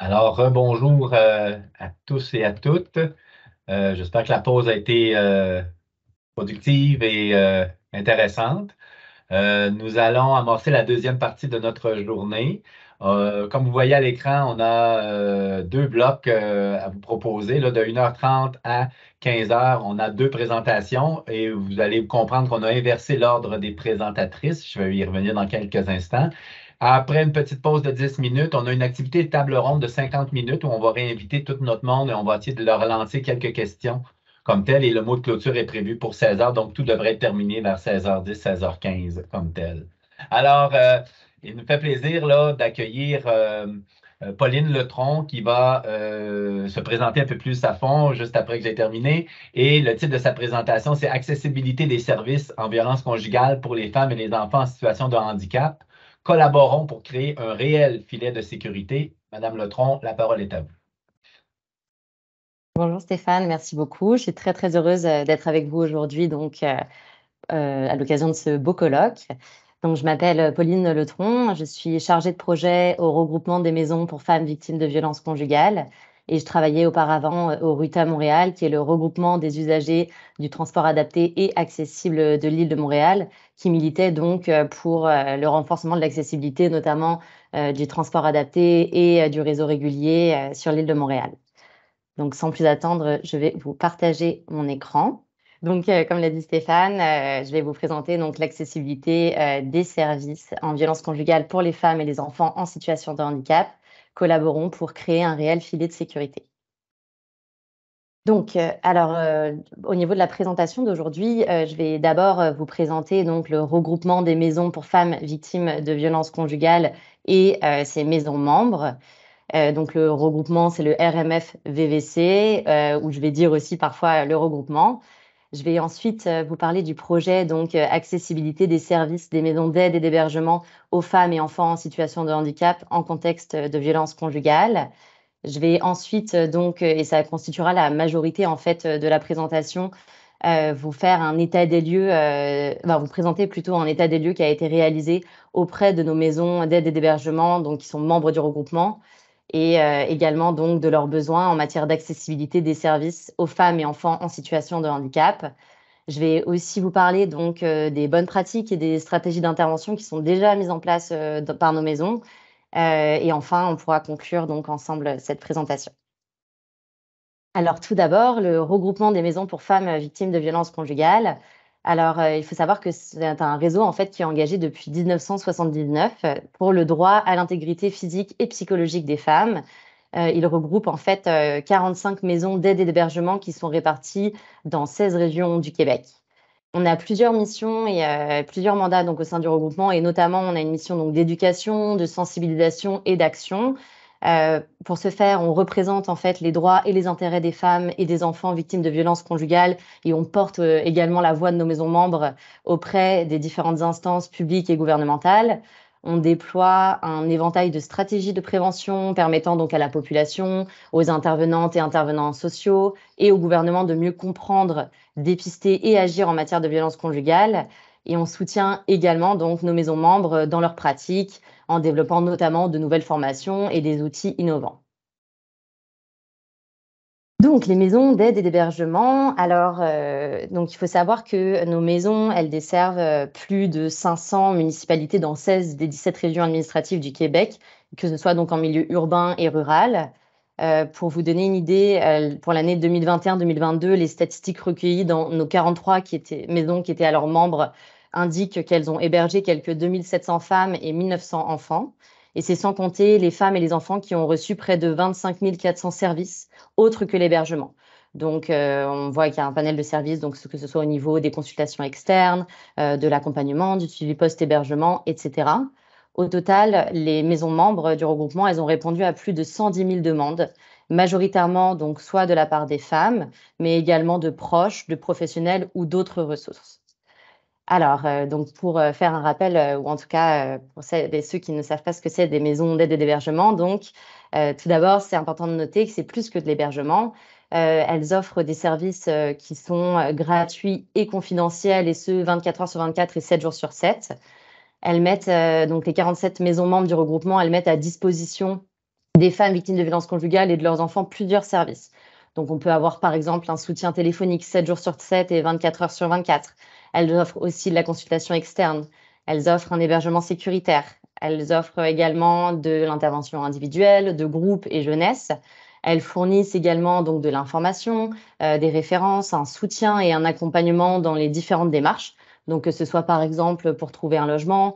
Alors, bonjour à tous et à toutes. J'espère que la pause a été productive et intéressante. Nous allons amorcer la deuxième partie de notre journée. Comme vous voyez à l'écran, on a deux blocs à vous proposer, là, de 1h30 à 15h. On a deux présentations et vous allez comprendre qu'on a inversé l'ordre des présentatrices. Je vais y revenir dans quelques instants. Après une petite pause de 10 minutes, on a une activité de table ronde de 50 minutes où on va réinviter tout notre monde et on va essayer de leur lancer quelques questions comme tel. Et le mot de clôture est prévu pour 16 heures, donc tout devrait être terminé vers 16h10, 16h15 comme tel. Alors, il nous fait plaisir là, d'accueillir Pauline Letron qui va se présenter un peu plus à fond juste après que j'ai terminé. Et le titre de sa présentation, c'est Accessibilité des services en violence conjugale pour les femmes et les enfants en situation de handicap. Collaborons pour créer un réel filet de sécurité. Madame Letron, la parole est à vous. Bonjour Stéphane, merci beaucoup. Je suis très très heureuse d'être avec vous aujourd'hui à l'occasion de ce beau colloque. Donc, je m'appelle Pauline Letron, je suis chargée de projet au regroupement des maisons pour femmes victimes de violences conjugales et je travaillais auparavant au RUTA Montréal, qui est le regroupement des usagers du transport adapté et accessible de l'île de Montréal, qui militait donc pour le renforcement de l'accessibilité, notamment du transport adapté et du réseau régulier sur l'île de Montréal. Donc, sans plus attendre, je vais vous partager mon écran. Donc, comme l'a dit Stéphane, je vais vous présenter donc l'accessibilité des services en violence conjugale pour les femmes et les enfants en situation de handicap. Collaborons pour créer un réel filet de sécurité. Donc, au niveau de la présentation d'aujourd'hui, je vais d'abord vous présenter donc le regroupement des maisons pour femmes victimes de violences conjugales et ses maisons membres. Donc le regroupement, c'est le RMF VVC, ou je vais dire aussi parfois le regroupement. Je vais ensuite vous parler du projet donc accessibilité des services des maisons d'aide et d'hébergement aux femmes et enfants en situation de handicap en contexte de violence conjugale. Je vais ensuite donc, et ça constituera la majorité en fait de la présentation, vous faire un état des lieux, vous présenter plutôt un état des lieux qui a été réalisé auprès de nos maisons d'aide et d'hébergement, donc qui sont membres du regroupement, et également donc de leurs besoins en matière d'accessibilité des services aux femmes et enfants en situation de handicap. Je vais aussi vous parler donc des bonnes pratiques et des stratégies d'intervention qui sont déjà mises en place par nos maisons. Et enfin, on pourra conclure donc ensemble cette présentation. Alors tout d'abord, le regroupement des maisons pour femmes victimes de violences conjugales. Alors, il faut savoir que c'est un réseau en fait qui est engagé depuis 1979 pour le droit à l'intégrité physique et psychologique des femmes. Il regroupe en fait 45 maisons d'aide et d'hébergement qui sont réparties dans 16 régions du Québec. On a plusieurs missions et plusieurs mandats donc au sein du regroupement, et notamment on a une mission donc d'éducation, de sensibilisation et d'action. Pour ce faire, on représente en fait les droits et les intérêts des femmes et des enfants victimes de violences conjugales, et on porte également la voix de nos maisons membres auprès des différentes instances publiques et gouvernementales. On déploie un éventail de stratégies de prévention permettant donc à la population, aux intervenantes et intervenants sociaux et au gouvernement de mieux comprendre, dépister et agir en matière de violence conjugale. Et on soutient également donc nos maisons membres dans leurs pratiques en développant notamment de nouvelles formations et des outils innovants. Donc, les maisons d'aide et d'hébergement. Alors, donc il faut savoir que nos maisons, elles desservent plus de 500 municipalités dans 16 des 17 régions administratives du Québec, que ce soit donc en milieu urbain et rural. Pour vous donner une idée, pour l'année 2021-2022, les statistiques recueillies dans nos 43 maisons qui étaient alors membres indiquent qu'elles ont hébergé quelques 2700 femmes et 1900 enfants. Et c'est sans compter les femmes et les enfants qui ont reçu près de 25 400 services autres que l'hébergement. Donc, on voit qu'il y a un panel de services, donc que ce soit au niveau des consultations externes, de l'accompagnement, du suivi post-hébergement, etc. Au total, les maisons membres du regroupement, elles ont répondu à plus de 110 000 demandes, majoritairement donc soit de la part des femmes, mais également de proches, de professionnels ou d'autres ressources. Alors, donc pour faire un rappel, ou en tout cas pour celles et ceux qui ne savent pas ce que c'est des maisons d'aide et d'hébergement, donc tout d'abord, c'est important de noter que c'est plus que de l'hébergement. Elles offrent des services qui sont gratuits et confidentiels, et ce 24 heures sur 24 et 7 jours sur 7. Elles mettent donc les 47 maisons membres du regroupement, elles mettent à disposition des femmes victimes de violences conjugales et de leurs enfants plusieurs services. Donc, on peut avoir par exemple un soutien téléphonique 7 jours sur 7 et 24 heures sur 24. Elles offrent aussi de la consultation externe. Elles offrent un hébergement sécuritaire. Elles offrent également de l'intervention individuelle, de groupe et jeunesse. Elles fournissent également donc de l'information, des références, un soutien et un accompagnement dans les différentes démarches. Donc, que ce soit par exemple pour trouver un logement,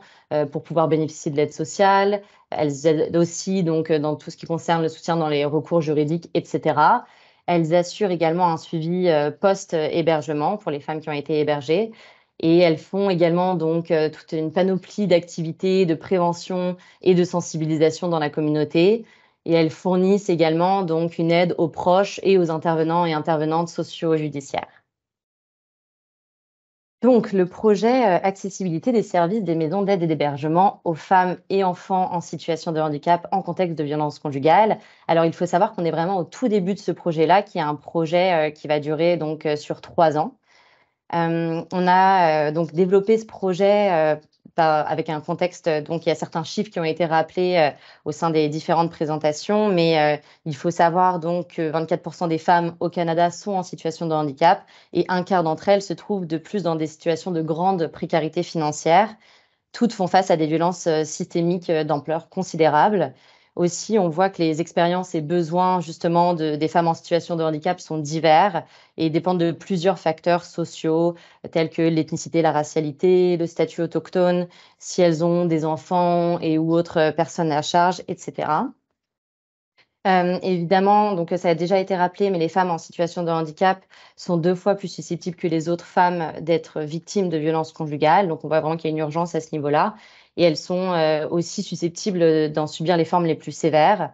pour pouvoir bénéficier de l'aide sociale. Elles aident aussi donc dans tout ce qui concerne le soutien dans les recours juridiques, etc. Elles assurent également un suivi post-hébergement pour les femmes qui ont été hébergées. Et elles font également donc toute une panoplie d'activités de prévention et de sensibilisation dans la communauté. Et elles fournissent également donc une aide aux proches et aux intervenants et intervenantes socio-judiciaires. Donc, le projet accessibilité des services des maisons d'aide et d'hébergement aux femmes et enfants en situation de handicap en contexte de violence conjugale. Alors, il faut savoir qu'on est vraiment au tout début de ce projet-là, qui est un projet qui va durer donc sur 3 ans. On a donc développé ce projet avec un contexte, donc il y a certains chiffres qui ont été rappelés au sein des différentes présentations, mais il faut savoir donc que 24% des femmes au Canada sont en situation de handicap et un quart d'entre elles se trouvent de plus dans des situations de grande précarité financière. Toutes font face à des violences systémiques d'ampleur considérable. Aussi, on voit que les expériences et besoins justement des femmes en situation de handicap sont divers et dépendent de plusieurs facteurs sociaux tels que l'ethnicité, la racialité, le statut autochtone, si elles ont des enfants et ou autres personnes à charge, etc. Évidemment, donc ça a déjà été rappelé, mais les femmes en situation de handicap sont 2 fois plus susceptibles que les autres femmes d'être victimes de violences conjugales. Donc on voit vraiment qu'il y a une urgence à ce niveau-là et elles sont, aussi susceptibles d'en subir les formes les plus sévères.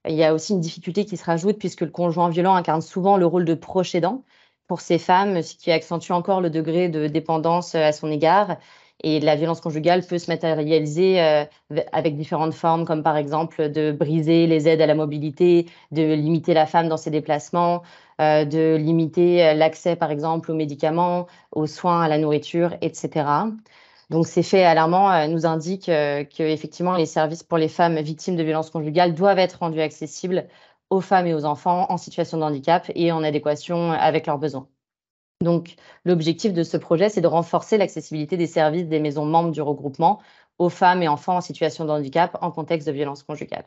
Il y a aussi une difficulté qui se rajoute puisque le conjoint violent incarne souvent le rôle de proche aidant pour ces femmes, ce qui accentue encore le degré de dépendance, à son égard et la violence conjugale peut se matérialiser, avec différentes formes comme par exemple de briser les aides à la mobilité, de limiter la femme dans ses déplacements, de limiter, l'accès par exemple aux médicaments, aux soins, à la nourriture etc. Donc ces faits alarmants, nous indiquent, qu'effectivement les services pour les femmes victimes de violences conjugales doivent être rendus accessibles aux femmes et aux enfants en situation de handicap et en adéquation avec leurs besoins. Donc, l'objectif de ce projet, c'est de renforcer l'accessibilité des services des maisons membres du regroupement aux femmes et enfants en situation de handicap en contexte de violence conjugale.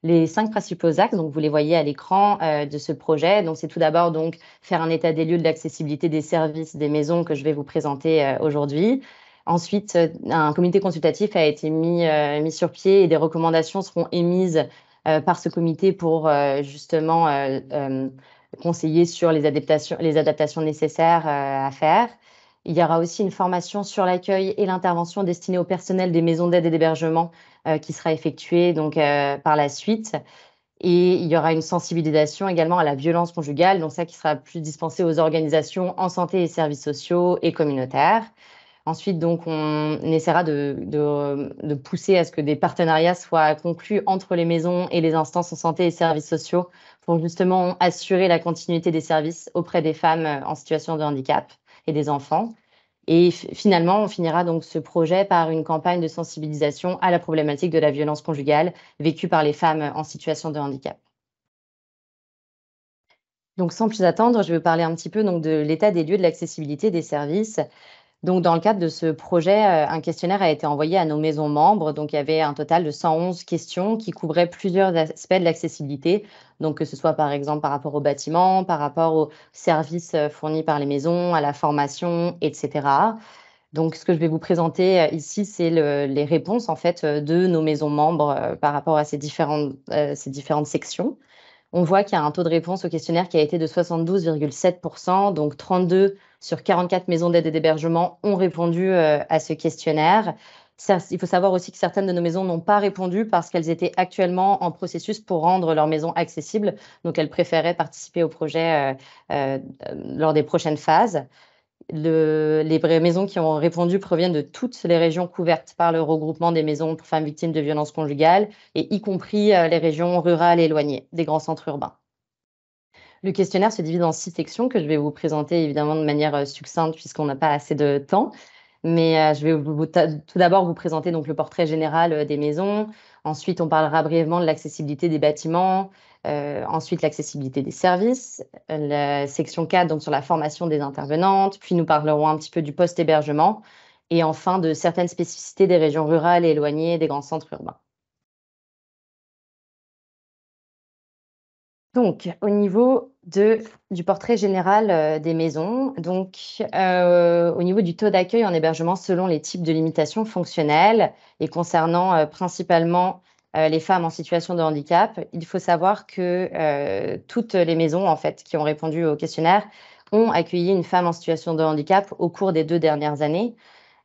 Les 5 principaux axes, donc vous les voyez à l'écran de ce projet. Donc, c'est tout d'abord donc faire un état des lieux de l'accessibilité des services des maisons que je vais vous présenter aujourd'hui. Ensuite, un comité consultatif a été mis sur pied et des recommandations seront émises par ce comité pour justement conseiller sur les adaptations nécessaires à faire. Il y aura aussi une formation sur l'accueil et l'intervention destinée au personnel des maisons d'aide et d'hébergement qui sera effectuée donc par la suite. Et il y aura une sensibilisation également à la violence conjugale, donc ça qui sera plus dispensé aux organisations en santé et services sociaux et communautaires. Ensuite, donc, on essaiera de pousser à ce que des partenariats soient conclus entre les maisons et les instances en santé et services sociaux pour justement assurer la continuité des services auprès des femmes en situation de handicap et des enfants. Et finalement, on finira donc ce projet par une campagne de sensibilisation à la problématique de la violence conjugale vécue par les femmes en situation de handicap. Donc, sans plus attendre, je vais vous parler un petit peu donc de l'état des lieux de l'accessibilité des services. Donc, dans le cadre de ce projet, un questionnaire a été envoyé à nos maisons membres. Donc, il y avait un total de 111 questions qui couvraient plusieurs aspects de l'accessibilité. Donc, que ce soit par exemple par rapport au bâtiment, par rapport aux services fournis par les maisons, à la formation, etc. Donc, ce que je vais vous présenter ici, c'est les réponses en fait de nos maisons membres par rapport à ces différentes sections. On voit qu'il y a un taux de réponse au questionnaire qui a été de 72,7%, donc 32 sur 44 maisons d'aide et d'hébergement ont répondu à ce questionnaire. Il faut savoir aussi que certaines de nos maisons n'ont pas répondu parce qu'elles étaient actuellement en processus pour rendre leur maison accessible, donc elles préféraient participer au projet lors des prochaines phases. Les maisons qui ont répondu proviennent de toutes les régions couvertes par le regroupement des maisons pour femmes victimes de violences conjugales, et y compris les régions rurales éloignées des grands centres urbains. Le questionnaire se divise en 6 sections que je vais vous présenter évidemment de manière succincte puisqu'on n'a pas assez de temps. Mais je vais tout d'abord vous présenter donc le portrait général des maisons. Ensuite, on parlera brièvement de l'accessibilité des bâtiments. Ensuite, l'accessibilité des services. La section 4, donc sur la formation des intervenantes. Puis, nous parlerons un petit peu du post-hébergement. Et enfin, de certaines spécificités des régions rurales et éloignées des grands centres urbains. Donc, au niveau du portrait général des maisons, au niveau du taux d'accueil en hébergement selon les types de limitations fonctionnelles et concernant principalement les femmes en situation de handicap, il faut savoir que toutes les maisons en fait, qui ont répondu au questionnaire ont accueilli une femme en situation de handicap au cours des 2 dernières années.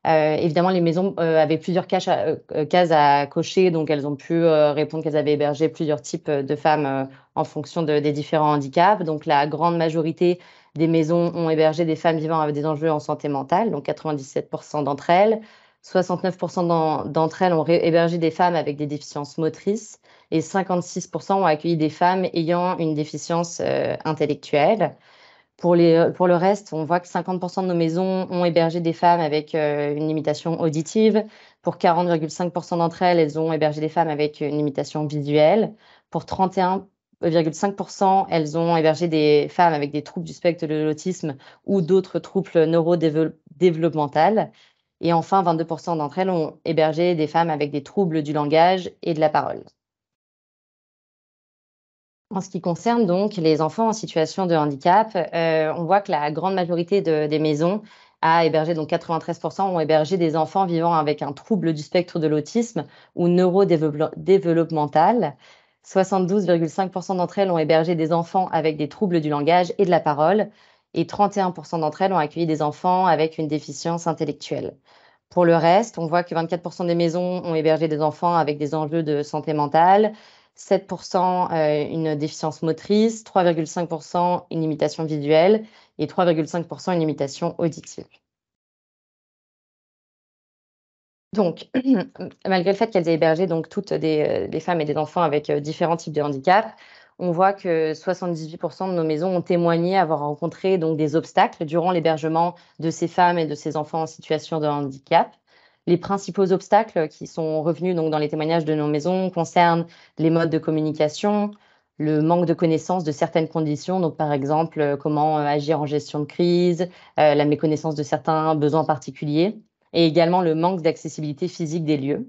Évidemment, les maisons avaient plusieurs cases à cocher, donc elles ont pu répondre qu'elles avaient hébergé plusieurs types de femmes en fonction des différents handicaps. Donc, la grande majorité des maisons ont hébergé des femmes vivant avec des enjeux en santé mentale, donc 97% d'entre elles. 69% d'entre elles ont hébergé des femmes avec des déficiences motrices et 56% ont accueilli des femmes ayant une déficience intellectuelle. Pour le reste, on voit que 50% de nos maisons ont hébergé des femmes avec une limitation auditive. Pour 40,5% d'entre elles, elles ont hébergé des femmes avec une limitation visuelle. Pour 31,5%, elles ont hébergé des femmes avec des troubles du spectre de l'autisme ou d'autres troubles neurodéveloppementaux. Et enfin, 22% d'entre elles ont hébergé des femmes avec des troubles du langage et de la parole. En ce qui concerne donc les enfants en situation de handicap, on voit que la grande majorité des maisons a hébergé, donc 93% ont hébergé des enfants vivant avec un trouble du spectre de l'autisme ou neurodéveloppemental. 72,5% d'entre elles ont hébergé des enfants avec des troubles du langage et de la parole et 31% d'entre elles ont accueilli des enfants avec une déficience intellectuelle. Pour le reste, on voit que 24% des maisons ont hébergé des enfants avec des enjeux de santé mentale, 7% une déficience motrice, 3,5% une limitation visuelle et 3,5% une limitation auditive. Donc, malgré le fait qu'elles aient hébergé donc toutes des femmes et des enfants avec différents types de handicap, on voit que 78% de nos maisons ont témoigné avoir rencontré donc des obstacles durant l'hébergement de ces femmes et de ces enfants en situation de handicap. Les principaux obstacles qui sont revenus donc dans les témoignages de nos maisons concernent les modes de communication, le manque de connaissance de certaines conditions, donc par exemple comment agir en gestion de crise, la méconnaissance de certains besoins particuliers et également le manque d'accessibilité physique des lieux.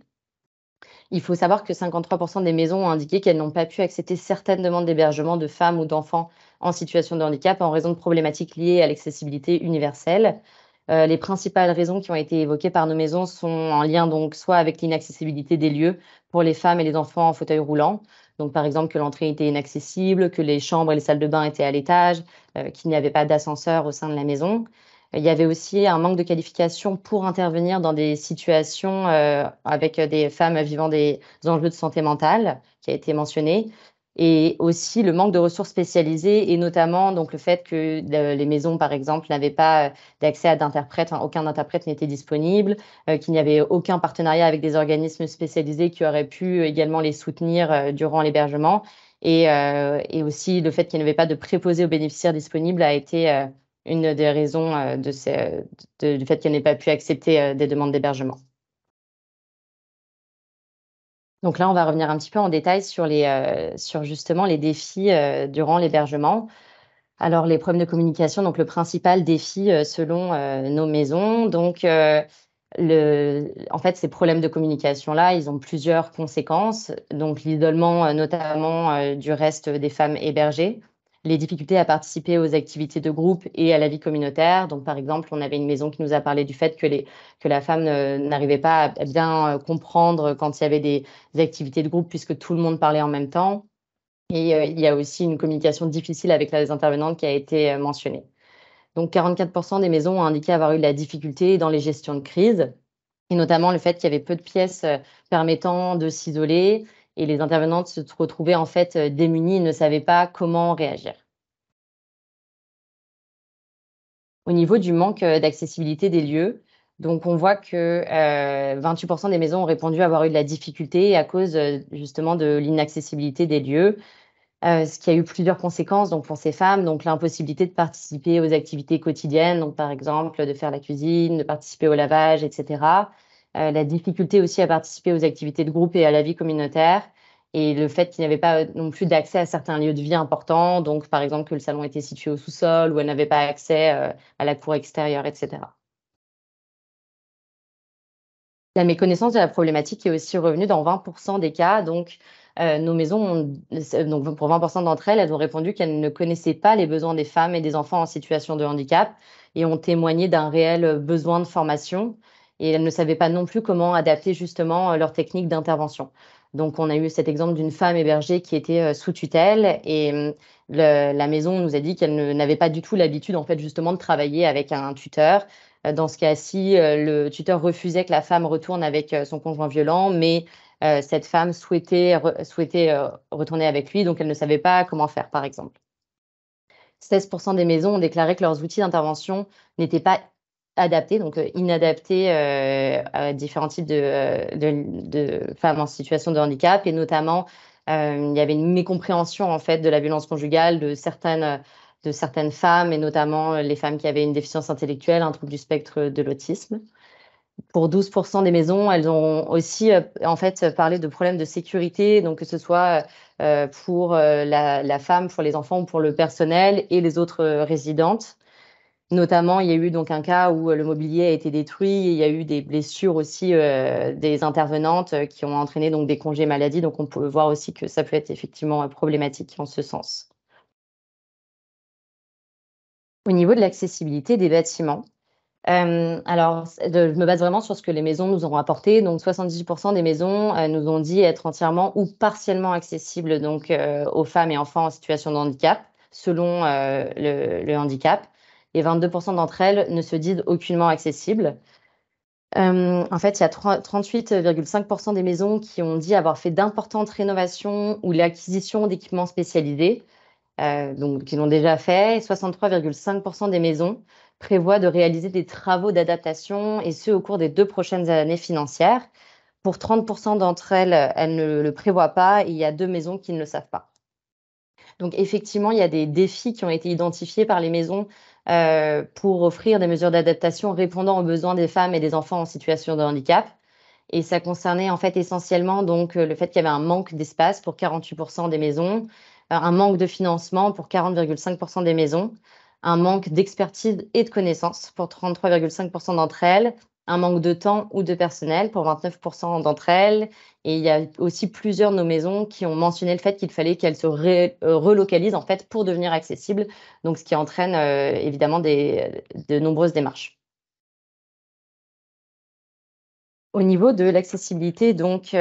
Il faut savoir que 53% des maisons ont indiqué qu'elles n'ont pas pu accepter certaines demandes d'hébergement de femmes ou d'enfants en situation de handicap en raison de problématiques liées à l'accessibilité universelle. Les principales raisons qui ont été évoquées par nos maisons sont en lien donc soit avec l'inaccessibilité des lieux pour les femmes et les enfants en fauteuil roulant, donc par exemple que l'entrée était inaccessible, que les chambres et les salles de bain étaient à l'étage, qu'il n'y avait pas d'ascenseur au sein de la maison. Il y avait aussi un manque de qualification pour intervenir dans des situations avec des femmes vivant des enjeux de santé mentale, qui a été mentionné, et aussi le manque de ressources spécialisées, et notamment donc le fait que les maisons, par exemple, n'avaient pas d'accès à d'interprètes, enfin, aucun interprète n'était disponible, qu'il n'y avait aucun partenariat avec des organismes spécialisés qui auraient pu également les soutenir durant l'hébergement, et aussi le fait qu'il n'y avait pas de préposé aux bénéficiaires disponibles a été une des raisons du fait qu'elle n'ait pas pu accepter des demandes d'hébergement. Donc là, on va revenir un petit peu en détail sur justement les défis durant l'hébergement. Alors, les problèmes de communication, donc le principal défi selon nos maisons. Donc, en fait, ces problèmes de communication-là, ils ont plusieurs conséquences. Donc, l'isolement notamment du reste des femmes hébergées, les difficultés à participer aux activités de groupe et à la vie communautaire. Donc, par exemple, on avait une maison qui nous a parlé du fait que la femme n'arrivait pas à bien comprendre quand il y avait des activités de groupe puisque tout le monde parlait en même temps. Et il y a aussi une communication difficile avec les intervenantes qui a été mentionnée. Donc 44% des maisons ont indiqué avoir eu de la difficulté dans les gestions de crise, et notamment le fait qu'il y avait peu de pièces permettant de s'isoler, et les intervenantes se retrouvaient en fait démunies et ne savaient pas comment réagir. Au niveau du manque d'accessibilité des lieux, donc on voit que 28% des maisons ont répondu avoir eu de la difficulté à cause justement de l'inaccessibilité des lieux. ce qui a eu plusieurs conséquences donc pour ces femmes, donc l'impossibilité de participer aux activités quotidiennes, donc par exemple de faire la cuisine, de participer au lavage, et cetera. La difficulté aussi à participer aux activités de groupe et à la vie communautaire et le fait qu'il n'y avait pas non plus d'accès à certains lieux de vie importants, donc par exemple que le salon était situé au sous-sol ou elles n'avaient pas accès, à la cour extérieure, et cetera. La méconnaissance de la problématique est aussi revenue dans 20 des cas. Donc, nos maisons donc pour 20 d'entre elles, elles ont répondu qu'elles ne connaissaient pas les besoins des femmes et des enfants en situation de handicap et ont témoigné d'un réel, besoin de formation et elles ne savaient pas non plus comment adapter justement, leurs techniques d'intervention. Donc on a eu cet exemple d'une femme hébergée qui était, sous tutelle et le la maison nous a dit qu'elle n'avait pas du tout l'habitude en fait justement de travailler avec un tuteur. Dans ce cas-ci, le tuteur refusait que la femme retourne avec, son conjoint violent, mais cette femme souhaitait retourner avec lui, donc elle ne savait pas comment faire, par exemple. 16 des maisons ont déclaré que leurs outils d'intervention n'étaient pas adaptés, donc inadaptés, à différents types de femmes en situation de handicap et notamment, il y avait une mécompréhension, en fait, de la violence conjugale de certaines femmes et notamment, les femmes qui avaient une déficience intellectuelle, un trouble du spectre de l'autisme. Pour 12 des maisons, elles ont aussi, en fait, parlé de problèmes de sécurité, donc que ce soit, pour, la femme, pour les enfants ou pour le personnel et les autres, résidentes. Notamment, il y a eu donc un cas où, le mobilier a été détruit et il y a eu des blessures aussi, des intervenantes, qui ont entraîné donc des congés maladie. Donc on peut voir aussi que ça peut être effectivement, problématique en ce sens. Au niveau de l'accessibilité des bâtiments, alors je me base vraiment sur ce que les maisons nous ont rapporté. Donc 70 des maisons, nous ont dit être entièrement ou partiellement accessibles donc, aux femmes et enfants en situation de handicap, selon, le handicap et 22 d'entre elles ne se disent aucunement accessibles. En fait, il y a 38,5 des maisons qui ont dit avoir fait d'importantes rénovations ou l'acquisition d'équipements spécialisés. Donc qui l'ont déjà fait. Et 63,5 des maisons prévoient de réaliser des travaux d'adaptation et ce, au cours des 2 prochaines années financières. Pour 30 d'entre elles, elles ne le prévoient pas et il y a 2 maisons qui ne le savent pas. Donc effectivement, il y a des défis qui ont été identifiés par les maisons, pour offrir des mesures d'adaptation répondant aux besoins des femmes et des enfants en situation de handicap. Et ça concernait en fait essentiellement donc, le fait qu'il y avait un manque d'espace pour 48 des maisons, un manque de financement pour 40,5 des maisons, un manque d'expertise et de connaissances pour 33,5 d'entre elles, un manque de temps ou de personnel pour 29 d'entre elles et il y a aussi plusieurs de nos maisons qui ont mentionné le fait qu'il fallait qu'elles se relocalisent en fait pour devenir accessibles, donc ce qui entraîne, évidemment de nombreuses démarches. Au niveau de l'accessibilité donc,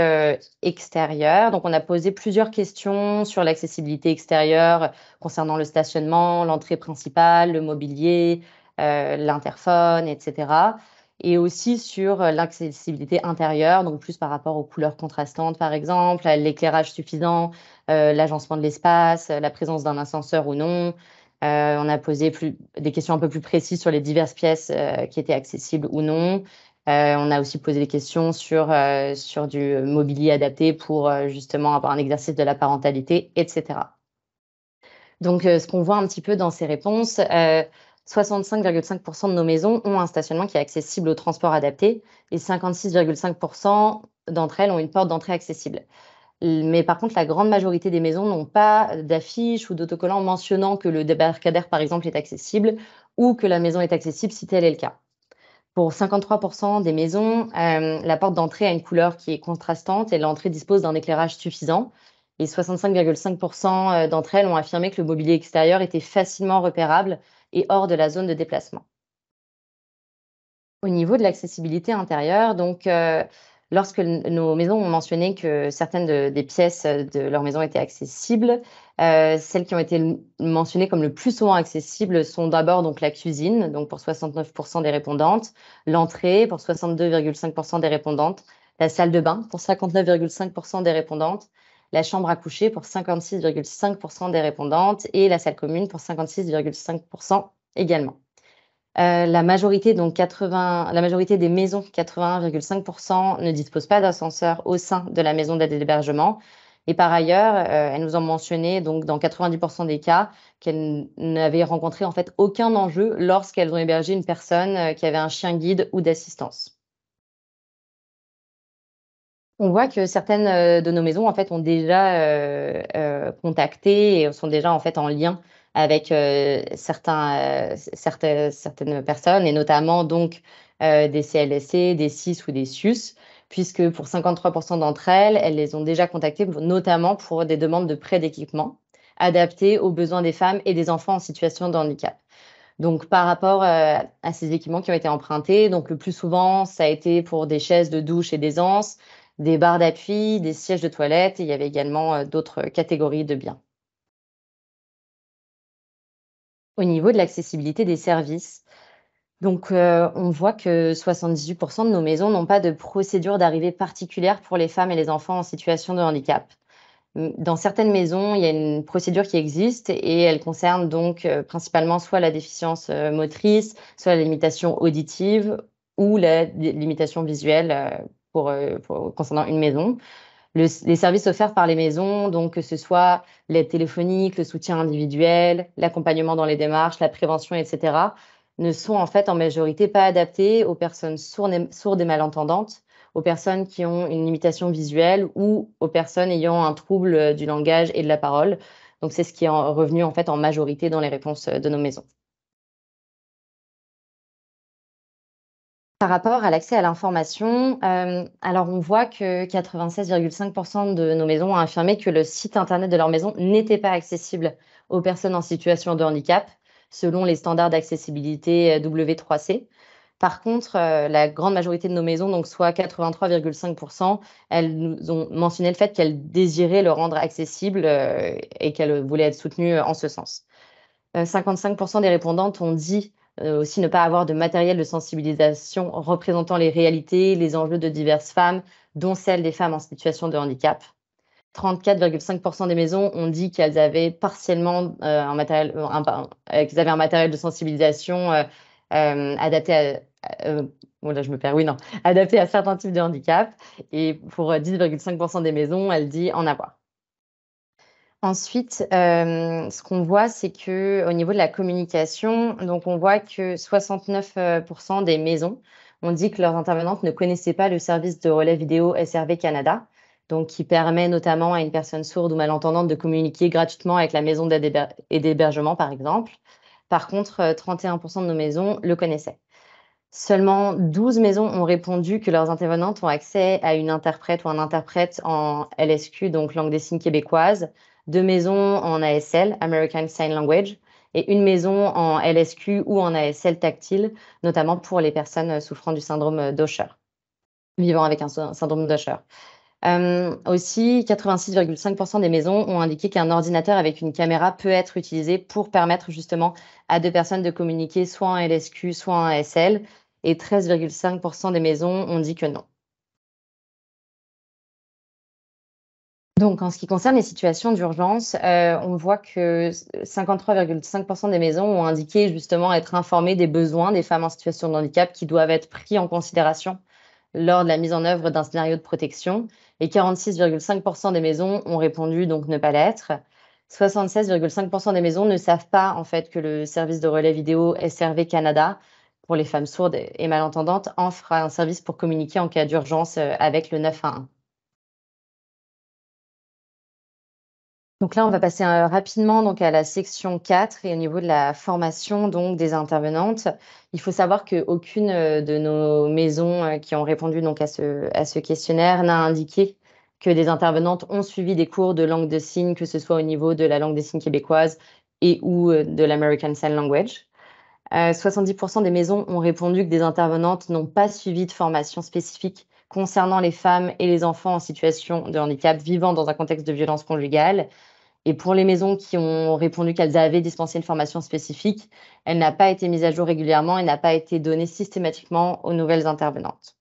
extérieure, donc on a posé plusieurs questions sur l'accessibilité extérieure concernant le stationnement, l'entrée principale, le mobilier, l'interphone et cetera et aussi sur, l'accessibilité intérieure, donc plus par rapport aux couleurs contrastantes par exemple, à l'éclairage suffisant, l'agencement de l'espace, la présence d'un ascenseur ou non. On a posé des questions un peu plus précises sur les diverses pièces, qui étaient accessibles ou non. On a aussi posé des questions sur du mobilier adapté pour, justement avoir un exercice de la parentalité et cetera. Donc, ce qu'on voit un petit peu dans ces réponses, 65,5 de nos maisons ont un stationnement qui est accessible au transport adapté et 56,5 d'entre elles ont une porte d'entrée accessible. Mais par contre, la grande majorité des maisons n'ont pas d'affiches ou d'autocollants mentionnant que le débarcadère, par exemple, est accessible ou que la maison est accessible si tel est le cas. Pour 53 des maisons, la porte d'entrée a une couleur qui est contrastante et l'entrée dispose d'un éclairage suffisant et 65,5 d'entre elles ont affirmé que le mobilier extérieur était facilement repérable et hors de la zone de déplacement. Au niveau de l'accessibilité intérieure, donc, lorsque nos maisons ont mentionné que certaines des pièces de leur maison étaient accessibles, celles qui ont été mentionnées comme le plus souvent accessibles sont d'abord donc la cuisine, donc pour 69 des répondantes, l'entrée pour 62,5 des répondantes, la salle de bain pour 59,5 des répondantes, la chambre à coucher pour 56,5 des répondantes et la salle commune pour 56,5 également. La majorité des maisons, 81,5 ne disposent pas d'ascenseur au sein de la maison d'aide et d'hébergement Et par ailleurs, elles nous ont mentionné, donc dans 90% des cas, qu'elles n'avaient rencontré en fait aucun enjeu lorsqu'elles ont hébergé une personne qui avait un chien guide ou d'assistance. On voit que certaines, de nos maisons, en fait, ont déjà, contacté et sont déjà, en fait, en lien avec, certaines personnes et notamment donc, des CLSC, des SIS ou des SUS, puisque pour 53% d'entre elles, elles les ont déjà contactées notamment pour des demandes de prêt d'équipement adaptés aux besoins des femmes et des enfants en situation de handicap. Donc par rapport, à ces équipements qui ont été empruntés, donc le plus souvent, ça a été pour des chaises de douche et d'aisance, des barres d'appui, des sièges de toilette et il y avait également, d'autres catégories de biens. Au niveau de l'accessibilité des services, donc on voit que 78% de nos maisons n'ont pas de procédure d'arrivée particulière pour les femmes et les enfants en situation de handicap. Dans certaines maisons, il y a une procédure qui existe et elle concerne donc, principalement soit la déficience, motrice, soit la limitation auditive ou la limitation visuelle, pour concernant une maison. Les services offerts par les maisons, donc que ce soit l'aide téléphonique, le soutien individuel, l'accompagnement dans les démarches, la prévention et cetera, ne sont en fait en majorité pas adaptés aux personnes sourdes et malentendantes, aux personnes qui ont une limitation visuelle ou aux personnes ayant un trouble, du langage et de la parole. Donc c'est ce qui est revenu en fait en majorité dans les réponses, de nos maisons. Par rapport à l'accès à l'information, alors on voit que 96,5% de nos maisons ont affirmé que le site internet de leur maison n'était pas accessible aux personnes en situation de handicap, selon les standards d'accessibilité, W3C. Par contre, la grande majorité de nos maisons, donc soit 83,5%, elles nous ont mentionné le fait qu'elles désiraient le rendre accessible, et qu'elles voulaient être soutenues, en ce sens. 55% des répondantes ont dit, aussi ne pas avoir de matériel de sensibilisation représentant les réalités, les enjeux de diverses femmes, dont celles des femmes en situation de handicap. 34,5% des maisons ont dit qu'elles avaient partiellement, qu'ils avaient un matériel de sensibilisation, adapté oh là je me perds, oui, non, adapté à certains types de handicap et pour, 10,5% des maisons, elles disent en avoir. Ensuite, ce qu'on voit, c'est qu'au niveau de la communication, donc on voit que 69 des maisons ont dit que leurs intervenantes ne connaissaient pas le service de relais vidéo SRV Canada, donc qui permet notamment à une personne sourde ou malentendante de communiquer gratuitement avec la maison d'aide et d'hébergement, par exemple. Par contre, 31 de nos maisons le connaissaient. Seulement 12 maisons ont répondu que leurs intervenantes ont accès à une interprète ou un interprète en LSQ, donc langue des signes québécoise, 2 maisons en ASL, American Sign Language, et une maison en LSQ ou en ASL tactile, notamment pour les personnes souffrant du syndrome d'Usher, vivant avec un syndrome d'Usher. Aussi, 86,5% des maisons ont indiqué qu'un ordinateur avec une caméra peut être utilisé pour permettre justement à 2 personnes de communiquer soit en LSQ, soit en ASL et 13,5% des maisons ont dit que non. Donc en ce qui concerne les situations d'urgence, on voit que 53,5% des maisons ont indiqué justement être informées des besoins des femmes en situation de handicap qui doivent être pris en considération lors de la mise en œuvre d'un scénario de protection et 46,5% des maisons ont répondu donc ne pas l'être. 76,5% des maisons ne savent pas en fait que le service de relais vidéo SRV Canada pour les femmes sourdes et malentendantes offre un service pour communiquer en cas d'urgence avec le 911. Donc là, on va passer rapidement donc à la section 4 et au niveau de la formation donc des intervenantes. Il faut savoir qu'aucune de nos maisons qui ont répondu donc à ce questionnaire n'a indiqué que des intervenantes ont suivi des cours de langue de signes, que ce soit au niveau de la langue des signes québécoise et ou de l'American Sign Language. 70% des maisons ont répondu que des intervenantes n'ont pas suivi de formation spécifique concernant les femmes et les enfants en situation de handicap vivant dans un contexte de violence conjugale. Et pour les maisons qui ont répondu qu'elles avaient dispensé une formation spécifique, elle n'a pas été mise à jour régulièrement et n'a pas été donnée systématiquement aux nouvelles intervenantes.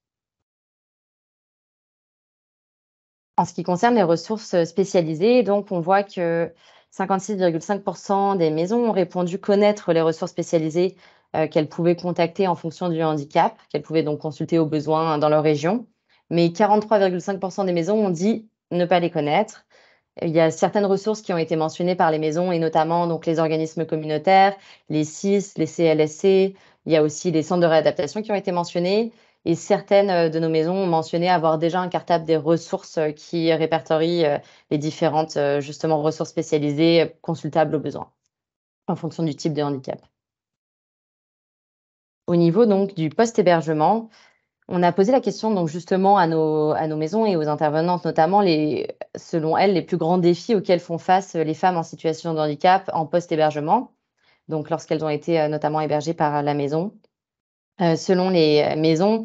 En ce qui concerne les ressources spécialisées, donc on voit que 56,5% des maisons ont répondu connaître les ressources spécialisées qu'elles pouvaient contacter en fonction du handicap, qu'elles pouvaient donc consulter au besoin dans leur région. Mais 43,5% des maisons ont dit ne pas les connaître. Il y a certaines ressources qui ont été mentionnées par les maisons et notamment donc les organismes communautaires, les SIS, les CLSC. Il y a aussi les centres de réadaptation qui ont été mentionnés et certaines de nos maisons ont mentionné avoir déjà un cartable des ressources qui répertorie les différentes justement ressources spécialisées consultables au besoin en fonction du type de handicap. Au niveau donc du post-hébergement, on a posé la question donc justement à nos maisons et aux intervenantes, notamment selon elles, les plus grands défis auxquels font face les femmes en situation de handicap en post-hébergement, donc lorsqu'elles ont été notamment hébergées par la maison. Selon les maisons,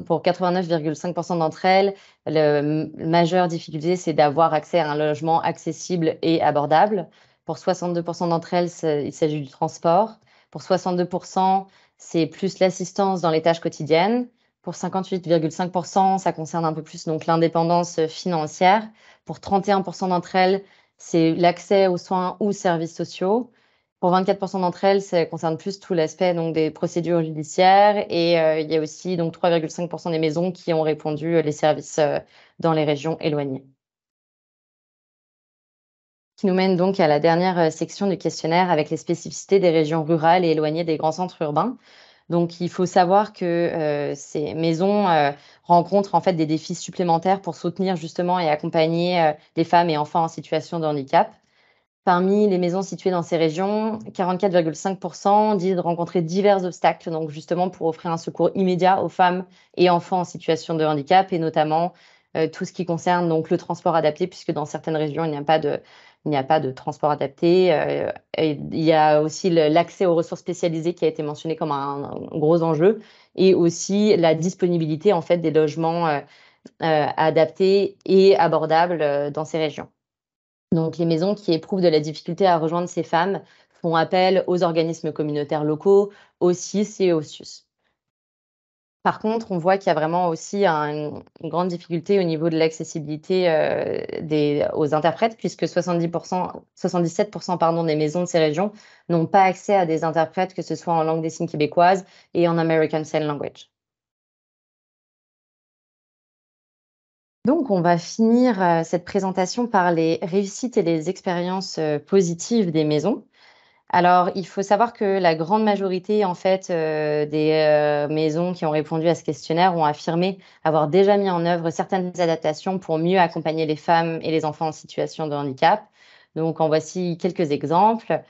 pour 89,5% d'entre elles, la majeure difficulté, c'est d'avoir accès à un logement accessible et abordable. Pour 62% d'entre elles, il s'agit du transport. Pour 62%, c'est plus l'assistance dans les tâches quotidiennes. Pour 58,5%, ça concerne un peu plus donc l'indépendance financière. Pour 31% d'entre elles, c'est l'accès aux soins ou services sociaux. Pour 24% d'entre elles, ça concerne plus tout l'aspect donc des procédures judiciaires et il y a aussi donc 3,5% des maisons qui ont répondu les services dans les régions éloignées. Qui nous mène donc à la dernière section du questionnaire avec les spécificités des régions rurales et éloignées des grands centres urbains. Donc il faut savoir que ces maisons rencontrent en fait des défis supplémentaires pour soutenir justement et accompagner les femmes et enfants en situation de handicap. Parmi les maisons situées dans ces régions, 44,5% disent rencontrer divers obstacles, donc justement pour offrir un secours immédiat aux femmes et enfants en situation de handicap, et notamment tout ce qui concerne donc le transport adapté, puisque dans certaines régions, il n'y a pas de transport adapté. Et il y a aussi l'accès aux ressources spécialisées qui a été mentionné comme un gros enjeu, et aussi la disponibilité en fait des logements adaptés et abordables dans ces régions. Donc, les maisons qui éprouvent de la difficulté à rejoindre ces femmes font appel aux organismes communautaires locaux, au SIS et au SUS. Par contre, on voit qu'il y a vraiment aussi une grande difficulté au niveau de l'accessibilité aux interprètes, puisque 77% pardon, des maisons de ces régions n'ont pas accès à des interprètes, que ce soit en langue des signes québécoise et en American Sign Language. Donc, on va finir cette présentation par les réussites et les expériences positives des maisons. Alors, il faut savoir que la grande majorité, en fait, des maisons qui ont répondu à ce questionnaire ont affirmé avoir déjà mis en œuvre certaines adaptations pour mieux accompagner les femmes et les enfants en situation de handicap. Donc, en voici quelques exemples.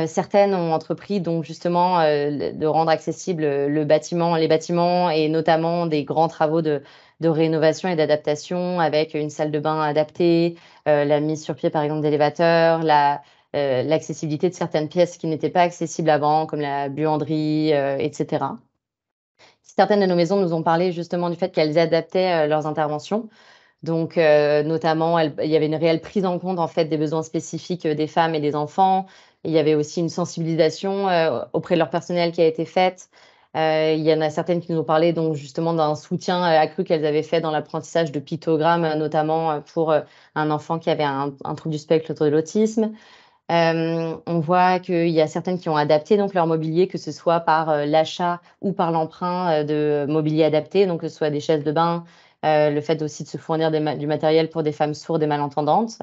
Certaines ont entrepris donc justement de rendre accessible les bâtiments et notamment des grands travaux de rénovation et d'adaptation avec une salle de bain adaptée, la mise sur pied par exemple d'élévateurs, l'accessibilité de certaines pièces qui n'étaient pas accessibles avant, comme la buanderie, etc. Certaines de nos maisons nous ont parlé justement du fait qu'elles adaptaient leurs interventions. Donc, notamment, il y avait une réelle prise en compte en fait des besoins spécifiques des femmes et des enfants. Il y avait aussi une sensibilisation auprès de leur personnel qui a été faite. Il y en a certaines qui nous ont parlé donc justement d'un soutien accru qu'elles avaient fait dans l'apprentissage de pictogrammes, notamment pour un enfant qui avait un trouble du spectre de l'autisme. On voit qu'il y a certaines qui ont adapté donc leur mobilier, que ce soit par l'achat ou par l'emprunt de mobilier adapté, donc que ce soit des chaises de bain, le fait aussi de se fournir du matériel pour des femmes sourdes et malentendantes.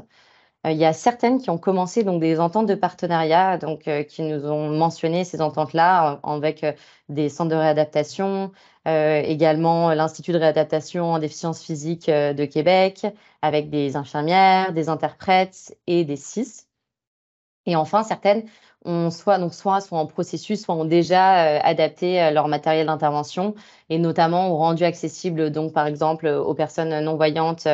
Il y a certaines qui ont commencé donc des ententes de partenariat, donc qui nous ont mentionné ces ententes-là avec des centres de réadaptation, également l'Institut de réadaptation en déficience physique de Québec, avec des infirmières, des interprètes et des SIS. Et enfin, certaines ont soit sont en processus, soit ont déjà adapté leur matériel d'intervention et notamment ont rendu accessible donc par exemple aux personnes non-voyantes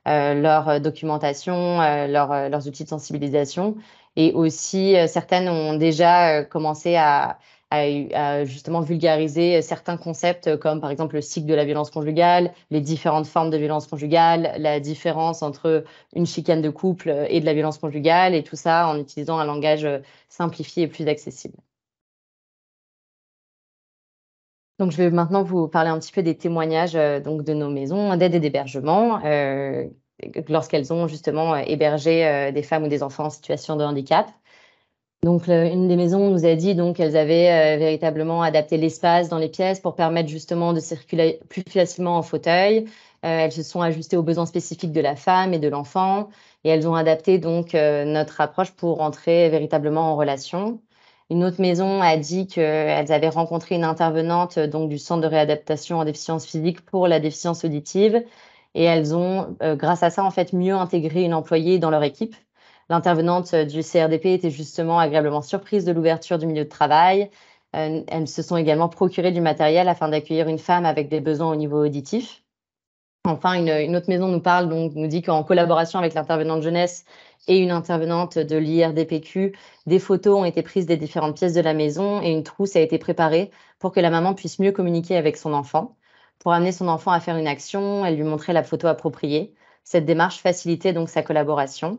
leur documentation, leurs outils de sensibilisation. Et aussi, certaines ont déjà commencé à justement vulgariser certains concepts comme par exemple le cycle de la violence conjugale, les différentes formes de violence conjugale, la différence entre une chicane de couple et de la violence conjugale, et tout ça en utilisant un langage simplifié et plus accessible. Donc, je vais maintenant vous parler un petit peu des témoignages donc de nos maisons d'aide et d'hébergement lorsqu'elles ont justement hébergé des femmes ou des enfants en situation de handicap. Donc, une des maisons nous a dit donc qu'elles avaient véritablement adapté l'espace dans les pièces pour permettre justement de circuler plus facilement en fauteuil. Elles se sont ajustées aux besoins spécifiques de la femme et de l'enfant et elles ont adapté donc notre approche pour entrer véritablement en relation. Une autre maison a dit qu'elles avaient rencontré une intervenante donc du centre de réadaptation en déficience physique pour la déficience auditive et elles ont, grâce à ça, en fait, mieux intégré une employée dans leur équipe. L'intervenante du CRDP était justement agréablement surprise de l'ouverture du milieu de travail. Elles se sont également procuré du matériel afin d'accueillir une femme avec des besoins au niveau auditif. Enfin, une autre maison nous dit qu'en collaboration avec l'intervenante jeunesse et une intervenante de l'IRDPQ, des photos ont été prises des différentes pièces de la maison et une trousse a été préparée pour que la maman puisse mieux communiquer avec son enfant. Pour amener son enfant à faire une action, elle lui montrait la photo appropriée. Cette démarche facilitait donc sa collaboration.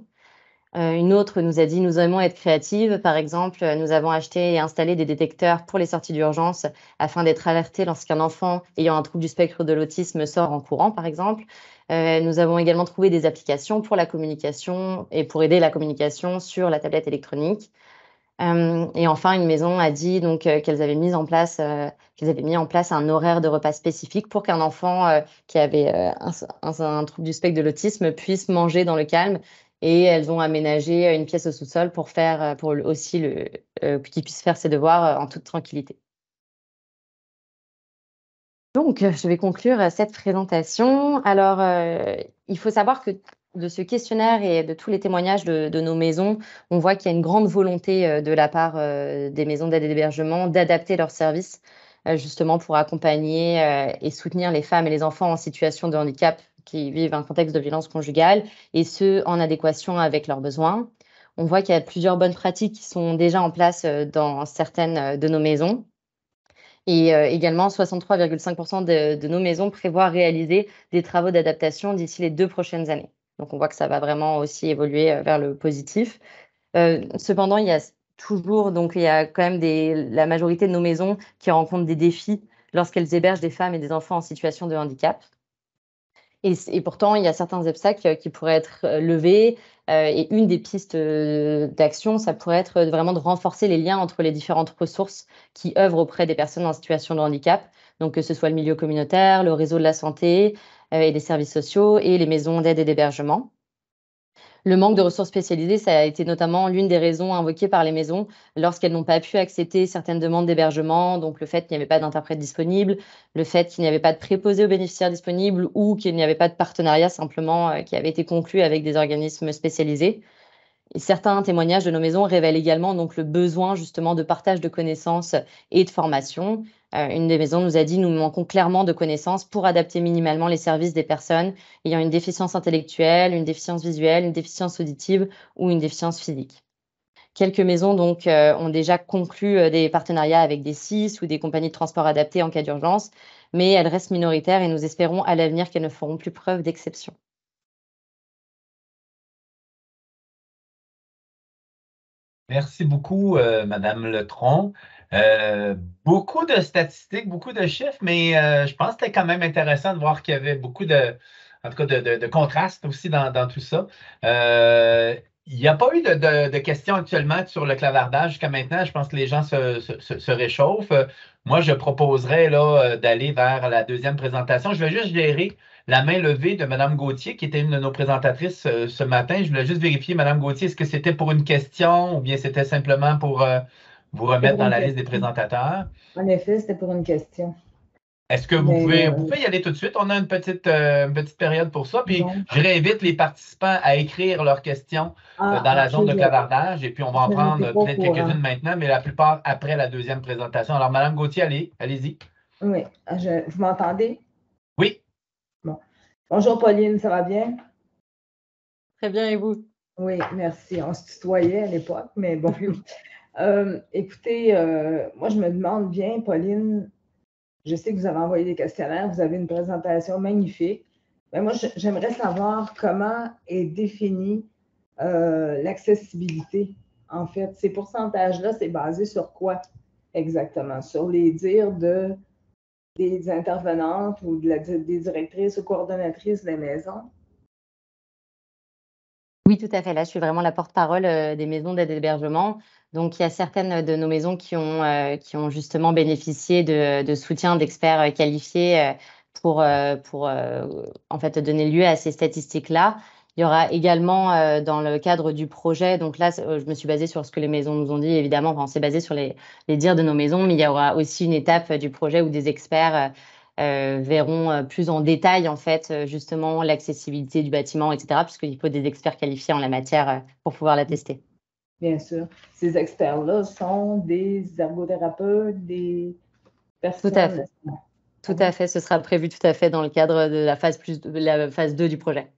Une autre nous a dit: «Nous aimons être créatives». Par exemple, nous avons acheté et installé des détecteurs pour les sorties d'urgence afin d'être alertés lorsqu'un enfant ayant un trouble du spectre de l'autisme sort en courant, par exemple. Nous avons également trouvé des applications pour la communication et pour aider la communication sur la tablette électronique. Et enfin, une maison a dit donc qu'elles avaient mis en place un horaire de repas spécifique pour qu'un enfant, qui avait, un trouble du spectre de l'autisme puisse manger dans le calme et elles ont aménagé, une pièce au sous-sol pour faire, qu'il puisse faire ses devoirs, en toute tranquillité. Donc, je vais conclure, cette présentation. Alors, il faut savoir que de ce questionnaire et de tous les témoignages de nos maisons, on voit qu'il y a une grande volonté, de la part, des maisons d'aide et d'hébergement d'adapter leurs services, justement pour accompagner, et soutenir les femmes et les enfants en situation de handicap qui vivent un contexte de violence conjugale et ce, en adéquation avec leurs besoins. On voit qu'il y a plusieurs bonnes pratiques qui sont déjà en place, dans certaines, de nos maisons. Et également 63,5 de nos maisons prévoient réaliser des travaux d'adaptation d'ici les 2 prochaines années. Donc on voit que ça va vraiment aussi évoluer, vers le positif. Cependant, il y a quand même la majorité de nos maisons qui rencontrent des défis lorsqu'elles hébergent des femmes et des enfants en situation de handicap. Et pourtant, il y a certains obstacles qui pourraient être, levés, et une des pistes, d'action, ça pourrait être, vraiment de renforcer les liens entre les différentes ressources qui œuvrent auprès des personnes en situation de handicap. Donc que ce soit le milieu communautaire, le réseau de la santé, et des services sociaux et les maisons d'aide et d'hébergement. Le manque de ressources spécialisées, ça a été notamment l'une des raisons invoquées par les maisons lorsqu'elles n'ont pas pu accepter certaines demandes d'hébergement, donc le fait qu'il n'y avait pas d'interprète disponible, le fait qu'il n'y avait pas de préposé aux bénéficiaires disponibles ou qu'il n'y avait pas de partenariat simplement, qui avait été conclu avec des organismes spécialisés. Et certains témoignages de nos maisons révèlent également donc le besoin justement de partage de connaissances et de formation. Une des maisons nous a dit: «Nous manquons clairement de connaissances pour adapter minimalement les services des personnes ayant une déficience intellectuelle, une déficience visuelle, une déficience auditive ou une déficience physique». Quelques maisons donc, ont déjà conclu, des partenariats avec des SIS ou des compagnies de transport adaptées en cas d'urgence, mais elles restent minoritaires et nous espérons à l'avenir qu'elles ne feront plus preuve d'exception. Merci beaucoup, Madame Letron. Euh, Beaucoup de statistiques, beaucoup de chiffres, mais je pense que c'était quand même intéressant de voir qu'il y avait beaucoup en tout cas, de contrastes aussi dans tout ça. Euh, il n'y a pas eu de questions actuellement sur le clavardage jusqu'à maintenant. Je pense que les gens se réchauffent. Moi, je proposerais là, d'aller vers la deuxième présentation. Je vais juste gérer la main levée de Mme Gauthier, qui était une de nos présentatrices ce matin. Je voulais juste vérifier, Mme Gauthier, est-ce que c'était pour une question ou bien c'était simplement pour vous C'était remettre pour dans une la liste des question. présentateurs? En effet, c'était pour une question. Est-ce que Mais vous pouvez y aller tout de suite? On a une petite période pour ça. Puis bon. je réinvite les participants à écrire leurs questions Ah, dans la OK, zone de clavardage. Et puis on va en je n'étais prendre pas au peut-être quelques-unes courant. maintenant, mais la plupart après la deuxième présentation. Alors, Mme Gauthier, allez-y. Oui, vous m'entendez? Oui. Bon. Bonjour Pauline, ça va bien? Très bien et vous? Oui, merci. On se tutoyait à l'époque, mais bon. Écoutez, moi je me demande bien, Pauline, je sais que vous avez envoyé des questionnaires, vous avez une présentation magnifique. Mais moi, j'aimerais savoir comment est définie l'accessibilité. En fait, ces pourcentages-là, c'est basé sur quoi exactement? Sur les dires des intervenantes ou des directrices ou coordonnatrices des maisons? Oui, tout à fait. Là, je suis vraiment la porte-parole, des maisons d'aide et d'hébergement. Donc il y a certaines de nos maisons qui ont justement bénéficié de soutien d'experts, qualifiés, pour en fait donner lieu à ces statistiques-là. Il y aura également dans le cadre du projet, donc là, je me suis basée sur ce que les maisons nous ont dit, évidemment, enfin, on s'est basé sur les dires de nos maisons, mais il y aura aussi une étape du projet où des experts verront plus en détail, en fait, justement, l'accessibilité du bâtiment, etc., puisqu'il faut des experts qualifiés en la matière pour pouvoir la tester. Bien sûr. Ces experts-là sont des ergothérapeutes, des personnes... Tout à fait. Tout à fait, ce sera prévu tout à fait dans le cadre de la phase 2 du projet.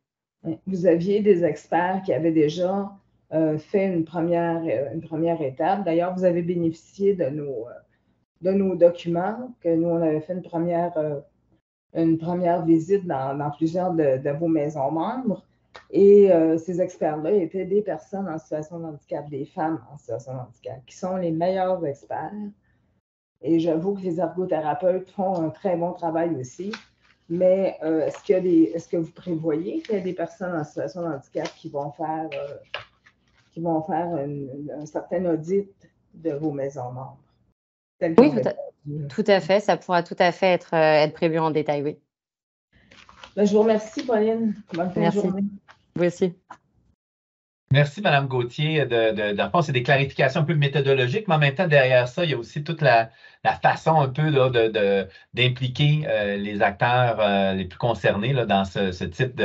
Vous aviez des experts qui avaient déjà fait une première étape. D'ailleurs, vous avez bénéficié de nos documents, que nous, on avait fait une première visite dans plusieurs de vos maisons membres. Et ces experts-là étaient des personnes en situation de handicap, des femmes en situation de handicap, qui sont les meilleurs experts. Et j'avoue que les ergothérapeutes font un très bon travail aussi. Mais est-ce que vous prévoyez qu'il y a des personnes en situation de handicap qui vont faire un certain audit de vos maisons membres? Oui, tout à fait. Ça pourra tout à fait être prévu en détail, oui. Ben, je vous remercie, Pauline. Bonne fin de journée. Vous aussi. Merci, Mme Gauthier. Dans le fond, c'est des clarifications un peu méthodologiques, mais en même temps, derrière ça, il y a aussi toute la façon un peu d'impliquer les acteurs les plus concernés là, dans ce type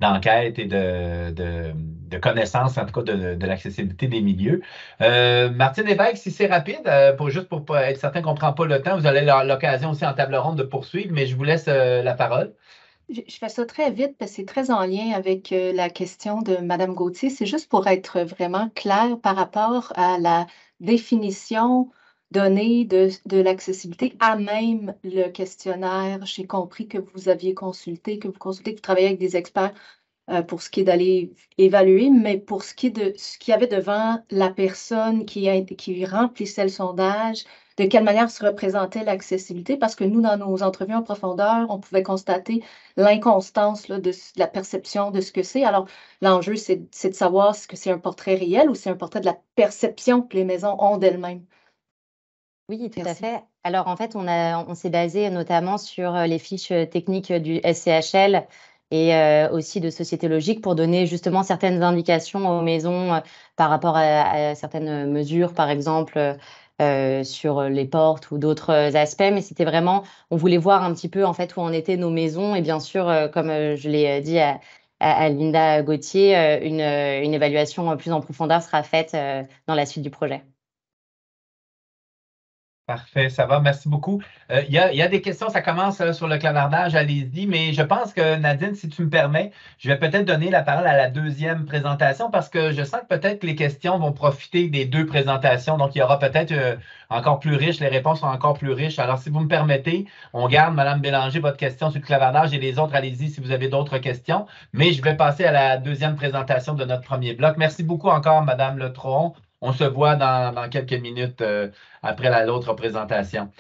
d'enquête et de connaissance, en tout cas, de l'accessibilité des milieux. Martine Lévesque, si c'est rapide, juste pour être certain qu'on ne prend pas le temps, vous avez l'occasion aussi en table ronde de poursuivre, mais je vous laisse la parole. Je fais ça très vite parce que c'est très en lien avec la question de Mme Gauthier. C'est juste pour être vraiment clair par rapport à la définition donnée de l'accessibilité à même le questionnaire. J'ai compris que vous aviez consulté, que vous travaillez avec des experts pour ce qui est d'aller évaluer, mais pour ce qui est de ce qu'il y avait devant la personne qui remplissait le sondage, de quelle manière se représentait l'accessibilité, parce que nous, dans nos entrevues en profondeur, on pouvait constater l'inconstance de la perception de ce que c'est. Alors, l'enjeu, c'est de savoir si c'est un portrait réel ou c'est un portrait de la perception que les maisons ont d'elles-mêmes. Oui, tout à fait. Alors, en fait, on s'est basé notamment sur les fiches techniques du SCHL et aussi de Société Logique pour donner justement certaines indications aux maisons par rapport à certaines mesures, par exemple, sur les portes ou d'autres aspects. Mais c'était vraiment, on voulait voir un petit peu en fait où en étaient nos maisons. Et bien sûr, comme je l'ai dit à Linda Gauthier, une évaluation plus en profondeur sera faite dans la suite du projet. Parfait, ça va, merci beaucoup. Il y a des questions, ça commence sur le clavardage, allez-y, mais je pense que Nadine, si tu me permets, je vais peut-être donner la parole à la deuxième présentation parce que je sens que peut-être que les questions vont profiter des deux présentations, donc il y aura peut-être encore plus riche, les réponses sont encore plus riches. Alors, si vous me permettez, on garde, Mme Bélanger, votre question sur le clavardage et les autres, allez-y si vous avez d'autres questions, mais je vais passer à la deuxième présentation de notre premier bloc. Merci beaucoup encore, Mme Le Tron. On se voit dans quelques minutes après l'autre présentation.